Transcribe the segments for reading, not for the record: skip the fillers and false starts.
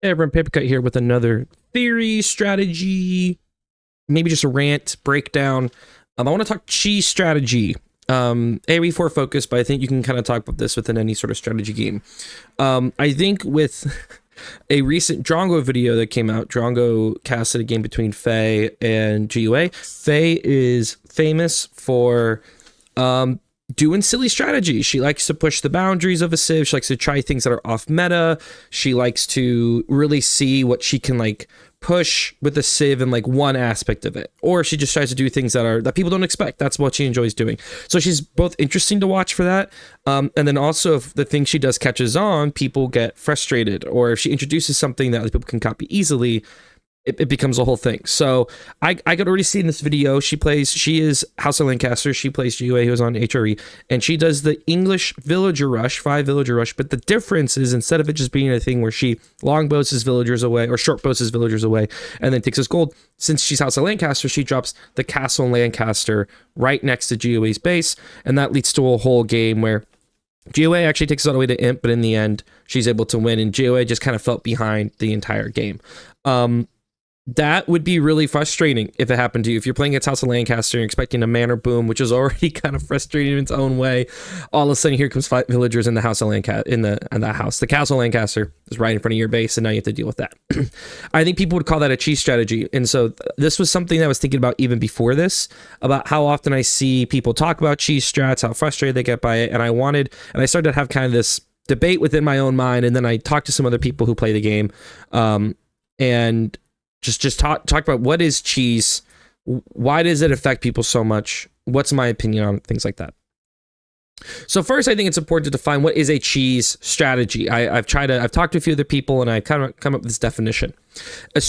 Hey everyone, Papercut here with another theory, strategy, maybe just a rant breakdown. I want to talk cheese strategy. AOE 4 focus, but I think you can kind of talk about this within any sort of strategy game. I think with a recent Drongo video that came out, Drongo casted a game between Faye and GUA. Faye is famous for doing silly strategy. She likes to push the boundaries of a civ. She likes to try things that are off meta. She likes to really see what she can like push with the civ in like one aspect of it, or she just tries to do things that people don't expect. That's what she enjoys doing. So she's both interesting to watch for that, and then also if the thing she does catches on, people get frustrated, or if she introduces something that people can copy easily, it becomes a whole thing. So I could already see in this video, she is House of Lancaster, she plays GUA, who was on HRE, and she does the English villager rush, 5 villager rush, but the difference is instead of it just being a thing where she longbows his villagers away, or shortbows his villagers away, and then takes his gold, since she's House of Lancaster, she drops the Castle Lancaster right next to GUA's base, and that leads to a whole game where GUA actually takes it all the way to Imp, but in the end, she's able to win, and GUA just kind of felt behind the entire game. That would be really frustrating if it happened to you. If you're playing against House of Lancaster and you're expecting a mana boom, which is already kind of frustrating in its own way, all of a sudden here comes 5 villagers in the House of Lancaster, in the house. The Castle Lancaster is right in front of your base, and now you have to deal with that. I think people would call that a cheese strategy. And so this was something that I was thinking about even before this, about how often I see people talk about cheese strats, how frustrated they get by it. And I started to have kind of this debate within my own mind. And then I talked to some other people who play the game, and just talk about what is cheese, why does it affect people so much, what's my opinion on things like that. So first, I think it's important to define what is a cheese strategy. I've talked to a few other people, and I've kind of come up with this definition. A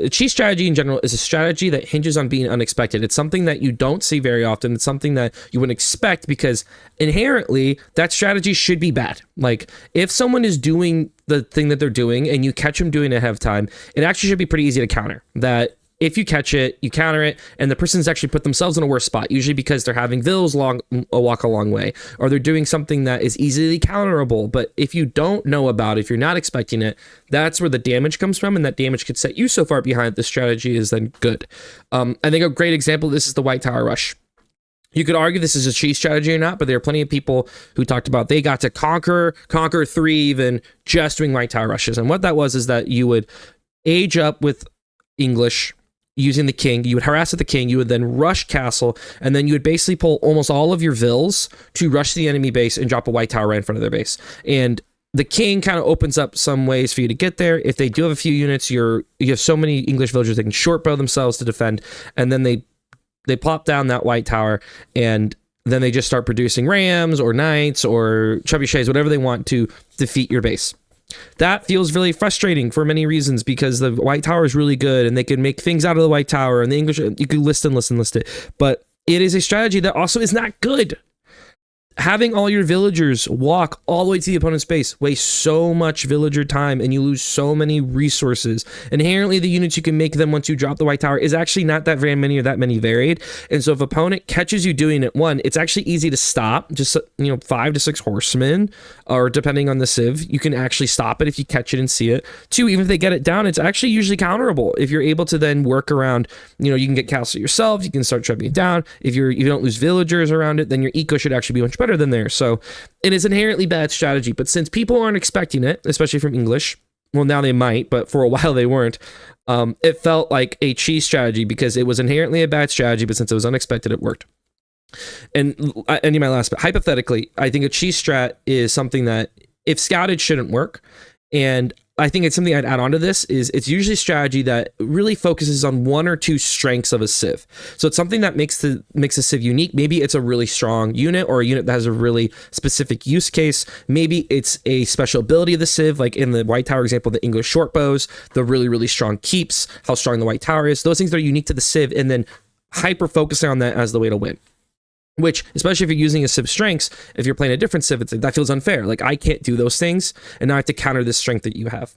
cheese strategy in general is a strategy that hinges on being unexpected. It's something that you don't see very often. It's something that you wouldn't expect, because inherently that strategy should be bad. Like if someone is doing the thing that they're doing and you catch them doing it ahead of time, it actually should be pretty easy to counter that. If you catch it, you counter it, and the person's actually put themselves in a worse spot, usually because they're having vills walk a long way, or they're doing something that is easily counterable. But if you don't know about it, if you're not expecting it, that's where the damage comes from, and that damage could set you so far behind the strategy is then good. I think a great example of this is the White Tower Rush. You could argue this is a cheese strategy or not, but there are plenty of people who talked about they got to conquer 3 even just doing White Tower Rushes. And what that was is that you would age up with English, using the king, you would harass at the king, you would then rush castle, and then you would basically pull almost all of your vills to rush the enemy base and drop a white tower right in front of their base. And the king kind of opens up some ways for you to get there. If they do have a few units, you have so many English villagers, they can shortbow themselves to defend, and then they plop down that white tower, and then they just start producing rams or knights or trebuchets, whatever they want to defeat your base. That feels really frustrating for many reasons, because the White Tower is really good and they can make things out of the White Tower, and the English, you could list it, but it is a strategy that also is not good. Having all your villagers walk all the way to the opponent's base wastes so much villager time, and you lose so many resources. Inherently, the units you can make them once you drop the White Tower is actually not that very many or that many varied. And so if opponent catches you doing it, one, it's actually easy to stop. Just 5 to 6 horsemen, or depending on the civ, you can actually stop it if you catch it and see it. 2, even if they get it down, it's actually usually counterable. If you're able to then work around, you can get castle yourself, you can start shoving it down. If you don't lose villagers around it, then your eco should actually be much better than there. So it is inherently bad strategy, but since people aren't expecting it, especially from English, well, now they might, but for a while they weren't, it felt like a cheese strategy because it was inherently a bad strategy, but since it was unexpected, it worked. And I need my last bit. Hypothetically, I think a cheese strat is something that if scouted shouldn't work, and I think it's something I'd add on to this is it's usually a strategy that really focuses on 1 or 2 strengths of a civ. So it's something that makes a civ unique. Maybe it's a really strong unit, or a unit that has a really specific use case. Maybe it's a special ability of the civ, like in the White Tower example, the English shortbows, the really, really strong keeps, how strong the White Tower is. Those things that are unique to the civ, and then hyper focusing on that as the way to win. Which, especially if you're using a civ strengths, if you're playing a different civ, that feels unfair. Like, I can't do those things, and now I have to counter this strength that you have.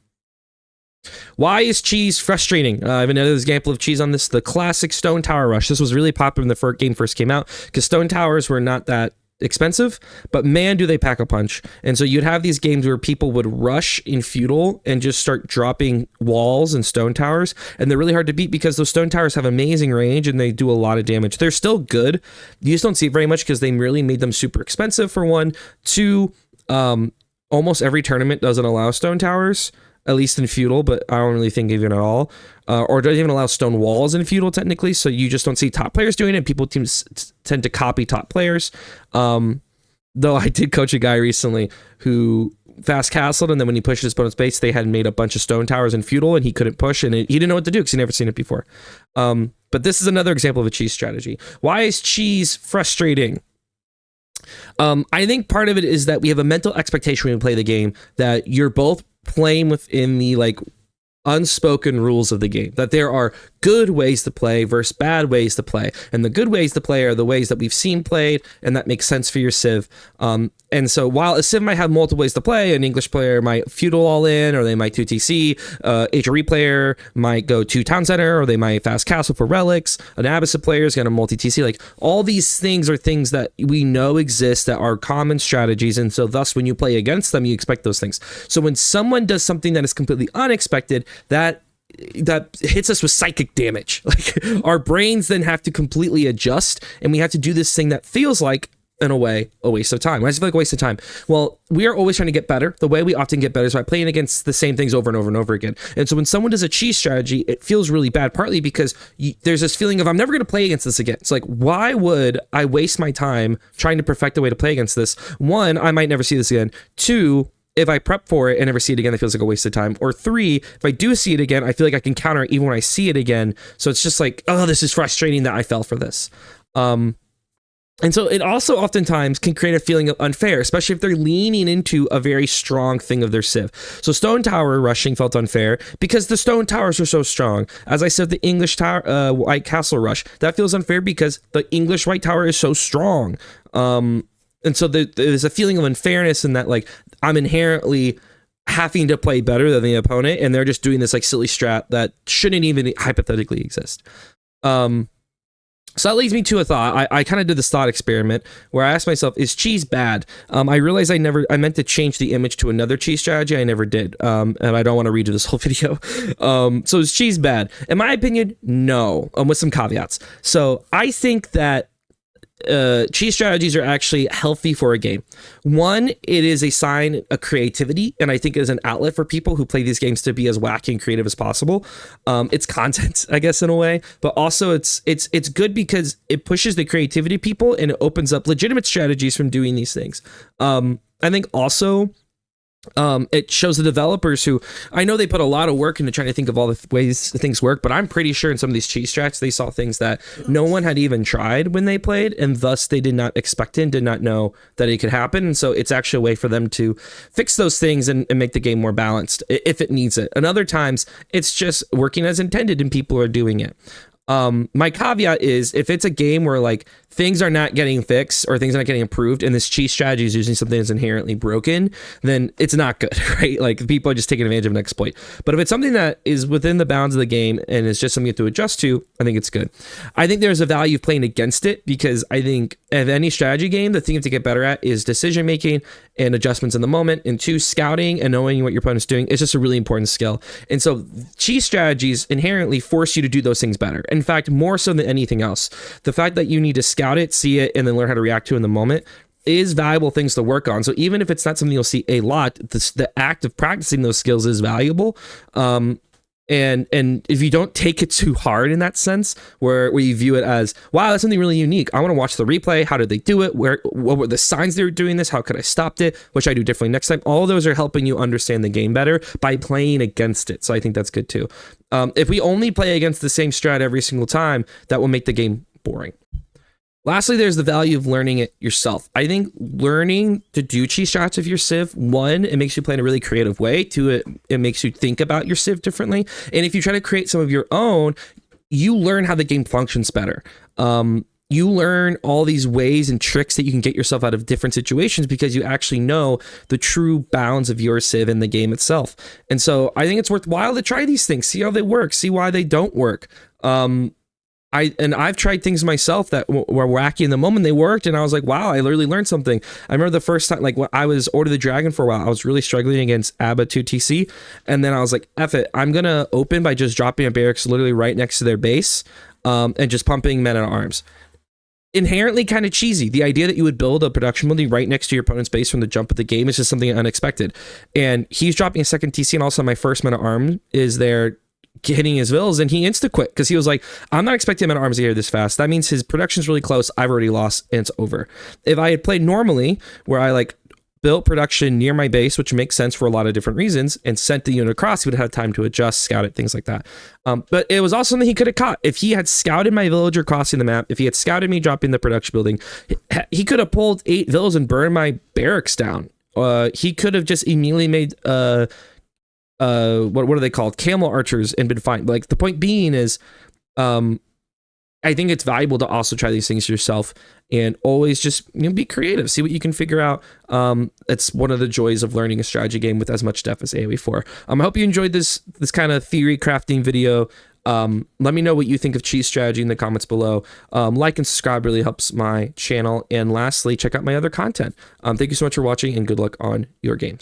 Why is cheese frustrating? I have another example of cheese on this, the classic Stone Tower Rush. This was really popular when the game first came out, because Stone Towers were not that expensive, but man, do they pack a punch. And so you'd have these games where people would rush in feudal and just start dropping walls and stone towers, and they're really hard to beat because those stone towers have amazing range and they do a lot of damage. They're still good. You just don't see it very much because they really made them super expensive, for one. Two, almost every tournament doesn't allow stone towers, at least in feudal, but I don't really think even at all. Or doesn't even allow stone walls in feudal technically, so you just don't see top players doing it. People tend to copy top players. Though I did coach a guy recently who fast castled, and then when he pushed his opponent's base, they had made a bunch of stone towers in feudal, and he couldn't push, and he didn't know what to do because he never seen it before. But this is another example of a cheese strategy. Why is cheese frustrating? I think part of it is that we have a mental expectation when we play the game that you're both playing within the like unspoken rules of the game, that there are good ways to play versus bad ways to play, and the good ways to play are the ways that we've seen played, and that makes sense for your civ. And so while a civ might have multiple ways to play, an English player might feudal all in, or they might 2TC, HRE player might go to town center, or they might fast castle for relics, an Abbasid player is going to multi-TC. Like, all these things are things that we know exist, that are common strategies, and so thus when you play against them, you expect those things. So when someone does something that is completely unexpected, that hits us with psychic damage. Like, our brains then have to completely adjust, and we have to do this thing that feels like, in a way, a waste of time. Why does it feel like a waste of time? Well, we are always trying to get better. The way we often get better is by playing against the same things over and over and over again. And so when someone does a cheese strategy, it feels really bad, partly because there's this feeling of, I'm never going to play against this again. It's like, why would I waste my time trying to perfect a way to play against this? One, I might never see this again. Two, if I prep for it and never see it again, it feels like a waste of time. Or three, if I do see it again, I feel like I can counter it even when I see it again. So it's just like, oh, this is frustrating that I fell for this. And so it also oftentimes can create a feeling of unfair, especially if they're leaning into a very strong thing of their civ. So stone tower rushing felt unfair because the stone towers are so strong. As I said, the English tower, white castle rush, that feels unfair because the English white tower is so strong. And so there's a feeling of unfairness in that, like, I'm inherently having to play better than the opponent, and they're just doing this like silly strat that shouldn't even hypothetically exist. So that leads me to a thought. I kind of did this thought experiment where I asked myself, is cheese bad? I realized I meant to change the image to another cheese strategy. I never did. And I don't want to redo this whole video. So is cheese bad? In my opinion, no, with some caveats. So I think that cheese strategies are actually healthy for a game. One, it is a sign of creativity, and I think it is an outlet for people who play these games to be as wacky and creative as possible. It's content, I guess, in a way, but also it's good because it pushes the creativity of people and it opens up legitimate strategies from doing these things. I think also it shows the developers who, I know they put a lot of work into trying to think of all the ways things work, but I'm pretty sure in some of these cheese strats, they saw things that no one had even tried when they played, and thus they did not expect it and did not know that it could happen. And so it's actually a way for them to fix those things and make the game more balanced if it needs it. And other times it's just working as intended and people are doing it. My caveat is, if it's a game where like things are not getting fixed or things are not getting improved and this cheese strategy is using something that's inherently broken, then it's not good, right? Like, people are just taking advantage of an exploit. But if it's something that is within the bounds of the game and it's just something you have to adjust to, I think it's good. I think there's a value of playing against it, because I think of any strategy game, the thing you have to get better at is decision making and adjustments in the moment. And two, scouting and knowing what your opponent's doing is just a really important skill. And so cheese strategies inherently force you to do those things better. In fact, more so than anything else. The fact that you need to scout it, see it, and then learn how to react to it in the moment is valuable things to work on. So even if it's not something you'll see a lot, the act of practicing those skills is valuable. And if you don't take it too hard in that sense, where you view it as, wow, that's something really unique, I want to watch the replay. How did they do it? What were the signs they were doing this? How could I stop it? Which I do differently next time. All of those are helping you understand the game better by playing against it. So I think that's good too. If we only play against the same strat every single time, that will make the game boring. Lastly, there's the value of learning it yourself. I think learning to do cheese strats of your civ, one, it makes you play in a really creative way. Two, it makes you think about your civ differently. And if you try to create some of your own, you learn how the game functions better. You learn all these ways and tricks that you can get yourself out of different situations because you actually know the true bounds of your civ in the game itself. And so I think it's worthwhile to try these things, see how they work, see why they don't work. I've tried things myself that were wacky in the moment. They worked, and I was like, wow, I literally learned something. I remember the first time, like when I was Order the Dragon for a while, I was really struggling against ABBA 2TC, and then I was like, F it, I'm gonna open by just dropping a barracks literally right next to their base, and just pumping men at arms. Inherently kind of cheesy. The idea that you would build a production building right next to your opponent's base from the jump of the game is just something unexpected. And he's dropping a second TC, and also my first men at arms is there hitting his vills, and he insta quit because he was like, I'm not expecting men at arms to get this fast. That means his production's really close. I've already lost, and it's over. If I had played normally, where I like built production near my base, which makes sense for a lot of different reasons, and sent the unit across, he would have had time to adjust, scout it, things like that. But it was also something he could have caught. If he had scouted my villager crossing the map, if he had scouted me dropping the production building, he could have pulled 8 villas and burned my barracks down. He could have just immediately made what are they called? Camel archers, and been fine. Like, the point being is, I think it's valuable to also try these things yourself, and always just, you know, be creative, see what you can figure out. It's one of the joys of learning a strategy game with as much depth as AOE 4. I hope you enjoyed this kind of theory crafting video. Let me know what you think of cheese strategy in the comments below. Like and subscribe really helps my channel. And lastly, check out my other content. Thank you so much for watching, and good luck on your games.